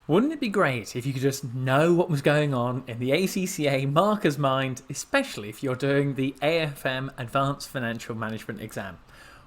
Wouldn't it be great if you could just know what was going on in the ACCA marker's mind, especially if you're doing the AFM Advanced Financial Management exam?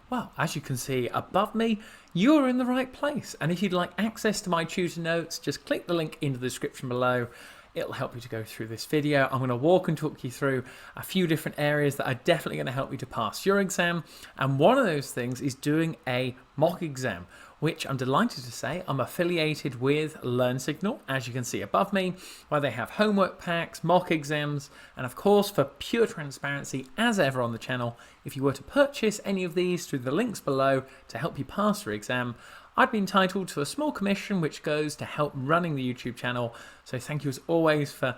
Well, as you can see above me, you're in the right place. And if you'd like access to my tutor notes, just click the link in the description below. It'll help you to go through this video. I'm going to walk and talk you through a few different areas that are definitely going to help you to pass your exam. And one of those things is doing a mock exam, which I'm delighted to say I'm affiliated with LearnSignal, as you can see above me, where they have homework packs, mock exams, and of course, for pure transparency, as ever on the channel, if you were to purchase any of these through the links below to help you pass your exam, I'd be entitled to a small commission which goes to help running the YouTube channel. So thank you as always for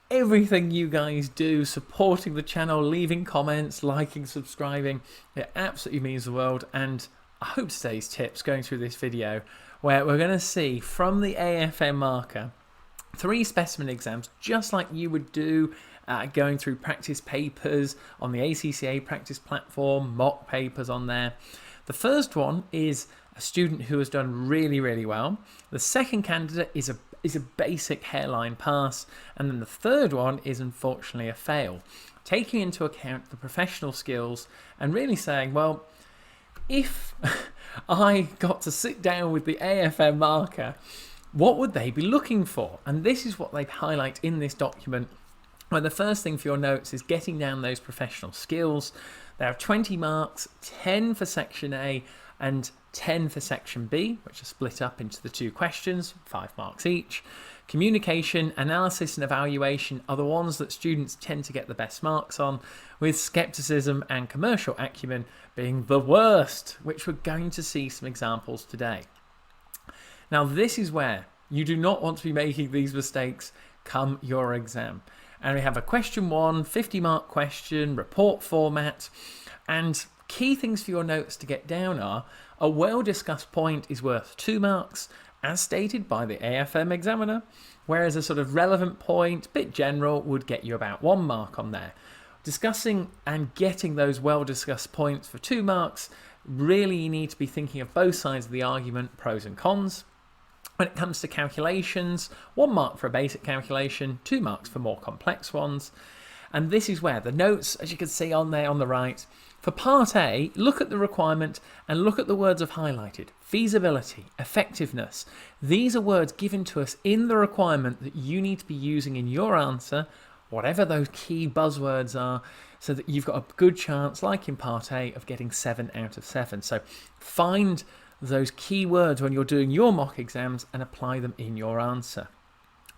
everything you guys do, supporting the channel, leaving comments, liking, subscribing. It absolutely means the world. And I hope today's tips going through this video, where we're going to see from the AFM marker 3 specimen exams, just like you would do going through practice papers on the ACCA practice platform, mock papers on there. The first one is a student who has done really, really well. The second candidate is a basic hairline pass. And then the third one is unfortunately a fail, taking into account the professional skills and really saying, well, if I got to sit down with the AFM marker, what would they be looking for? And this is what they highlight in this document, where the first thing for your notes is getting down those professional skills. There are 20 marks, 10 for section A and 10 for section B, which are split up into the 2 questions, 5 marks each. Communication, analysis and evaluation are the ones that students tend to get the best marks on, with skepticism and commercial acumen being the worst, which we're going to see some examples today. Now, this is where you do not want to be making these mistakes come your exam. And we have a question 1, 50-mark question, report format, and key things for your notes to get down are: a well-discussed point is worth 2 marks, as stated by the AFM examiner, whereas a sort of relevant point, bit general, would get you about 1 mark on there. Discussing and getting those well-discussed points for 2 marks, really you need to be thinking of both sides of the argument, pros and cons. When it comes to calculations, 1 mark for a basic calculation, 2 marks for more complex ones. And this is where the notes, as you can see on there on the right, for part A, look at the requirement and look at the words I've highlighted: feasibility, effectiveness. These are words given to us in the requirement that you need to be using in your answer, whatever those key buzzwords are, so that you've got a good chance, like in part A, of getting 7 out of 7. So find those key words when you're doing your mock exams and apply them in your answer.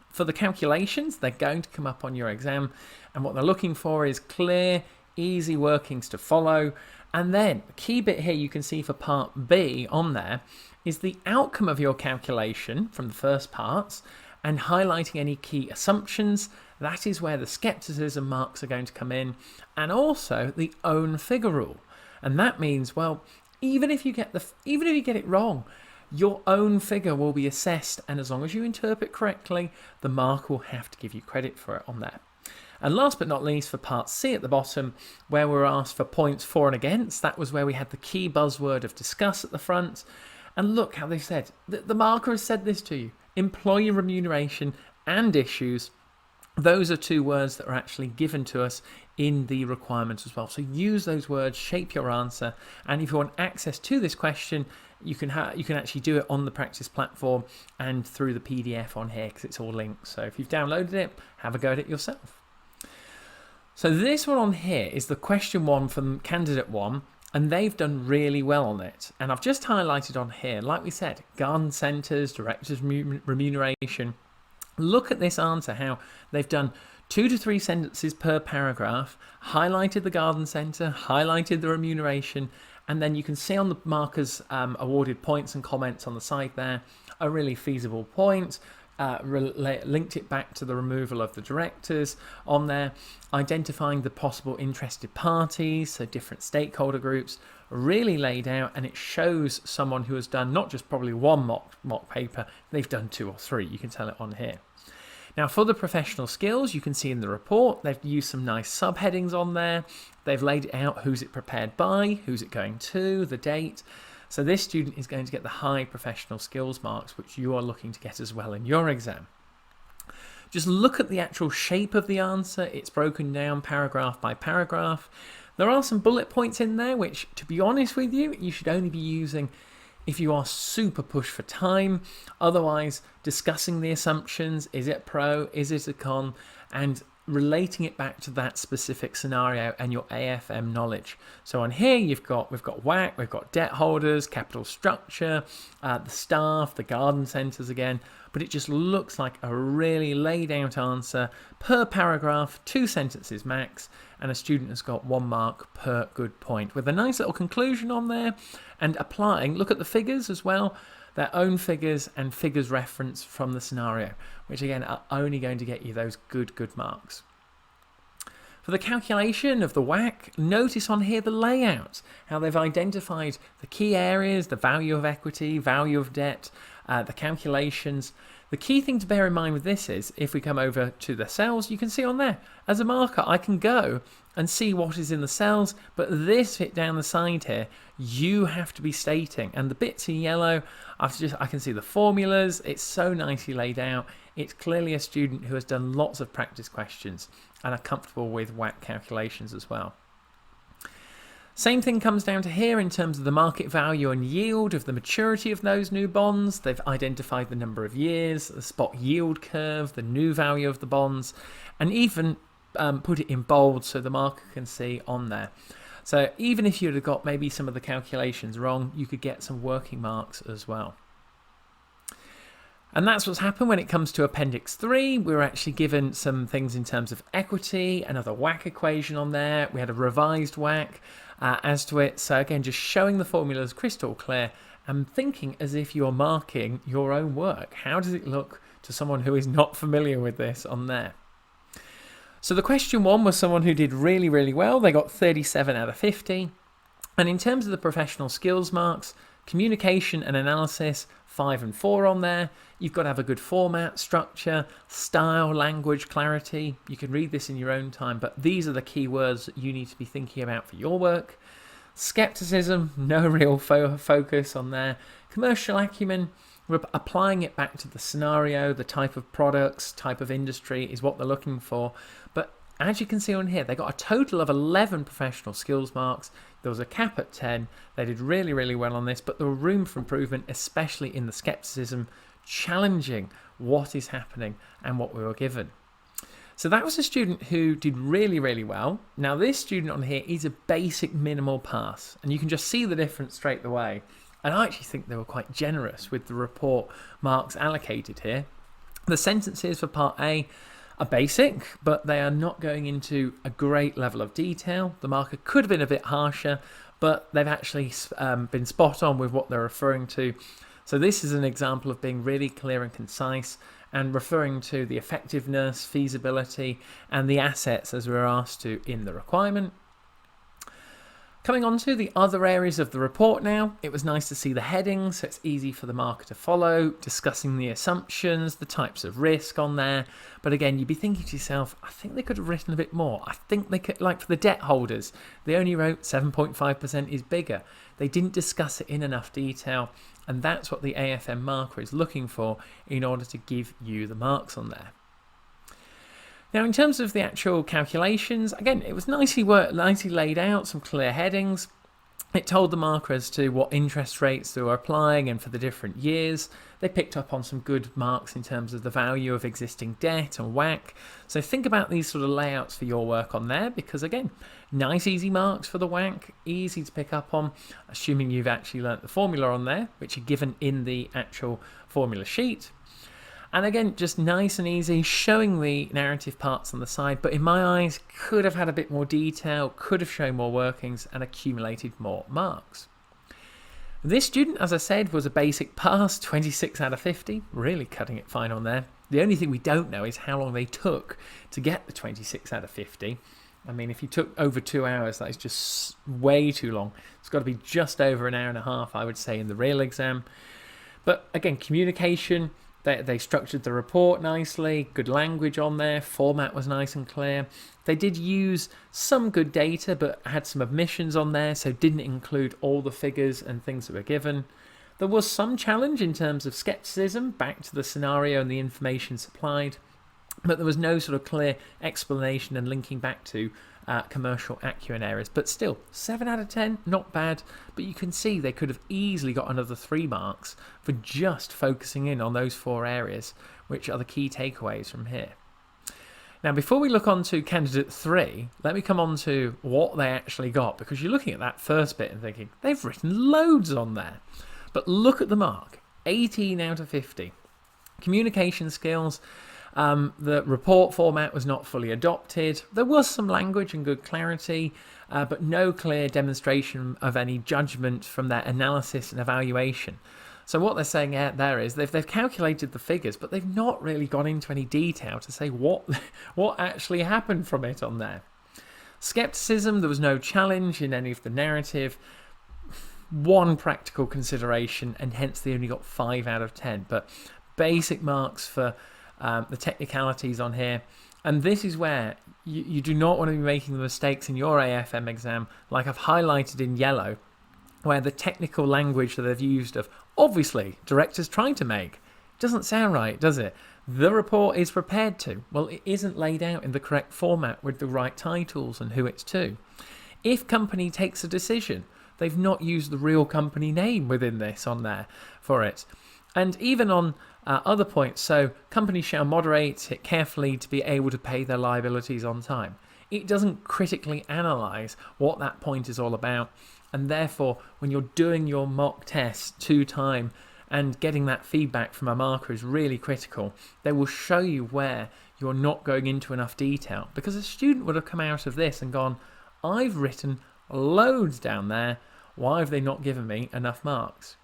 For the calculations, they're going to come up on your exam, and what they're looking for is clear, easy workings to follow. And then the key bit here you can see for part B on there is the outcome of your calculation from the first parts and highlighting any key assumptions. That is where the skepticism marks are going to come in, and also the own figure rule. And that means, well, even if you get it wrong, your own figure will be assessed, and as long as you interpret correctly, the mark will have to give you credit for it on there. And last but not least, for part C at the bottom, where we're asked for points for and against, that was where we had the key buzzword of discuss at the front. And look how they said, the marker has said this to you: employee remuneration and issues. Those are 2 words that are actually given to us in the requirement as well. So use those words, shape your answer. And if you want access to this question, you can actually do it on the practice platform and through the PDF on here, because it's all linked. So if you've downloaded it, have a go at it yourself. So this one on here is the question 1 from candidate 1, and they've done really well on it. And I've just highlighted on here, like we said, garden centres, directors' remuneration. Look at this answer, how they've done 2 to 3 sentences per paragraph, highlighted the garden centre, highlighted the remuneration, and then you can see on the markers awarded points and comments on the side there, a really feasible point, linked it back to the removal of the directors on there, identifying the possible interested parties, so different stakeholder groups, really laid out, and it shows someone who has done not just probably 1 mock paper, they've done 2 or 3, you can tell it on here. Now for the professional skills, you can see in the report, they've used some nice subheadings on there, they've laid it out who's it prepared by, who's it going to, the date. So this student is going to get the high professional skills marks, which you are looking to get as well in your exam. Just look at the actual shape of the answer. It's broken down paragraph by paragraph. There are some bullet points in there, which, to be honest with you, you should only be using if you are super pushed for time. Otherwise, discussing the assumptions, is it pro, is it a con, and relating it back to that specific scenario and your AFM knowledge. So on here, we've got WACC, we've got debt holders, capital structure, the staff, the garden centres again, but it just looks like a really laid out answer per paragraph, 2 sentences max, and a student has got 1 mark per good point with a nice little conclusion on there and applying. Look at the figures as well, their own figures and figures reference from the scenario, which again are only going to get you those good marks. For the calculation of the WACC, notice on here the layout, how they've identified the key areas, the value of equity, value of debt, the calculations. The key thing to bear in mind with this is, if we come over to the cells, you can see on there, as a marker, I can go and see what is in the cells, but this bit down the side here, you have to be stating. And the bits in yellow, I can see the formulas. It's so nicely laid out. It's clearly a student who has done lots of practice questions and are comfortable with WACC calculations as well. Same thing comes down to here in terms of the market value and yield of the maturity of those new bonds. They've identified the number of years, the spot yield curve, the new value of the bonds, and even put it in bold so the marker can see on there. So even if you'd have got maybe some of the calculations wrong, you could get some working marks as well. And that's what's happened when it comes to Appendix 3. We were actually given some things in terms of equity, another WACC equation on there. We had a revised WACC as to it. So again, just showing the formulas crystal clear and thinking as if you're marking your own work. How does it look to someone who is not familiar with this on there? So the question 1 was someone who did really well. They got 37 out of 50. And in terms of the professional skills marks, communication and analysis, 5 and 4 on there. You've got to have a good format, structure, style, language, clarity. You can read this in your own time, but these are the key words that you need to be thinking about for your work. Skepticism, no real focus on there. Commercial acumen, we're applying it back to the scenario, the type of products, type of industry is what they're looking for. But as you can see on here, they got a total of 11 professional skills marks. There was a cap at 10. They did really well on this, but there was room for improvement, especially in the skepticism, challenging what is happening and what we were given. So that was a student who did really well. Now this student on here is a basic minimal pass, and you can just see the difference straight away. And I actually think they were quite generous with the report marks allocated here. The sentences for part A are basic, but they are not going into a great level of detail. The marker could have been a bit harsher, but they've actually been spot on with what they're referring to. So this is an example of being really clear and concise and referring to the effectiveness, feasibility, and the assets as we're asked to in the requirement. Coming on to the other areas of the report now, it was nice to see the headings, so it's easy for the marker to follow, discussing the assumptions, the types of risk on there. But again, you'd be thinking to yourself, I think they could have written a bit more. I think they could, like for the debt holders, they only wrote 7.5% is bigger. They didn't discuss it in enough detail, and that's what the AFM marker is looking for in order to give you the marks on there. Now, in terms of the actual calculations, again, it was nicely laid out, some clear headings. It told the marker as to what interest rates they were applying and for the different years. They picked up on some good marks in terms of the value of existing debt and WACC. So think about these sort of layouts for your work on there, because again, nice easy marks for the WACC, easy to pick up on, assuming you've actually learnt the formula on there, which are given in the actual formula sheet. And again, just nice and easy, showing the narrative parts on the side, but in my eyes, could have had a bit more detail, could have shown more workings and accumulated more marks. This student, as I said, was a basic pass, 26 out of 50, really cutting it fine on there. The only thing we don't know is how long they took to get the 26 out of 50. I mean, if you took over 2 hours, that is just way too long. It's got to be just over an hour and a half, I would say, in the real exam. But again, communication, They structured the report nicely, good language on there, format was nice and clear. They did use some good data, but had some omissions on there, so didn't include all the figures and things that were given. There was some challenge in terms of skepticism back to the scenario and the information supplied, but there was no sort of clear explanation and linking back to commercial acumen areas. But still, 7 out of 10, not bad, but you can see they could have easily got another 3 marks for just focusing in on those 4 areas, which are the key takeaways from here. Now, before we look on to candidate 3, let me come on to what they actually got, because you're looking at that first bit and thinking, they've written loads on there. But look at the mark, 18 out of 50. Communication skills, the report format was not fully adopted. There was some language and good clarity, but no clear demonstration of any judgment from their analysis and evaluation. So what they're saying out there is they've calculated the figures, but they've not really gone into any detail to say what actually happened from it on there. Skepticism, there was no challenge in any of the narrative. 1 practical consideration, and hence they only got 5 out of 10. But basic marks for the technicalities on here. And this is where you do not want to be making the mistakes in your AFM exam, like I've highlighted in yellow, where the technical language that they've used of, obviously, directors trying to make, doesn't sound right, does it? The report is prepared to. Well, it isn't laid out in the correct format with the right titles and who it's to. If company takes a decision, they've not used the real company name within this on there for it. And even on other points, so companies shall moderate it carefully to be able to pay their liabilities on time. It doesn't critically analyse what that point is all about, and therefore when you're doing your mock test 2 times and getting that feedback from a marker is really critical. They will show you where you're not going into enough detail, because a student would have come out of this and gone, I've written loads down there, why have they not given me enough marks?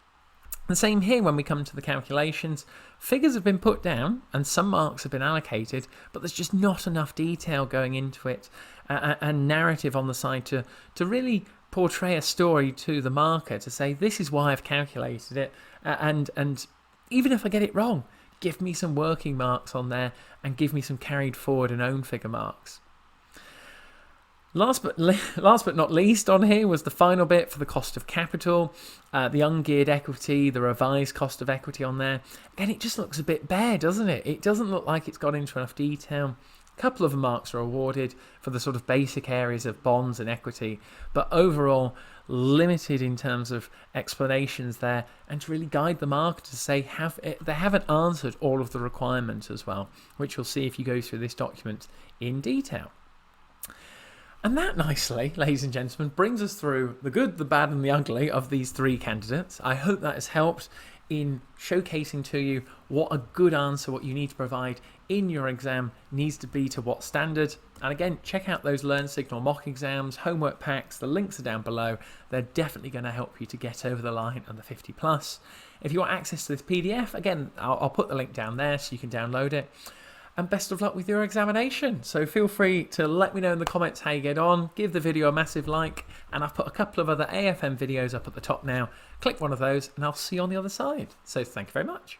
The same here when we come to the calculations. Figures have been put down and some marks have been allocated, but there's just not enough detail going into it and narrative on the side to really portray a story to the marker to say, this is why I've calculated it, and even if I get it wrong, give me some working marks on there and give me some carried forward and own figure marks. Last but not least on here was the final bit for the cost of capital, the ungeared equity, the revised cost of equity on there. Again, it just looks a bit bare, doesn't it? It doesn't look like it's got into enough detail. A couple of marks are awarded for the sort of basic areas of bonds and equity, but overall limited in terms of explanations there, and to really guide the marker to say they haven't answered all of the requirements as well, which you'll see if you go through this document in detail. And that nicely, ladies and gentlemen, brings us through the good, the bad and the ugly of these 3 candidates. I hope that has helped in showcasing to you what a good answer, what you need to provide in your exam needs to be to what standard. And again, check out those Learn Signal mock exams, homework packs, the links are down below. They're definitely going to help you to get over the line on the 50 plus. If you want access to this PDF, again, I'll put the link down there so you can download it. And best of luck with your examination. So feel free to let me know in the comments how you get on. Give the video a massive like, and I've put a couple of other AFM videos up at the top now. Click one of those and I'll see you on the other side. So thank you very much.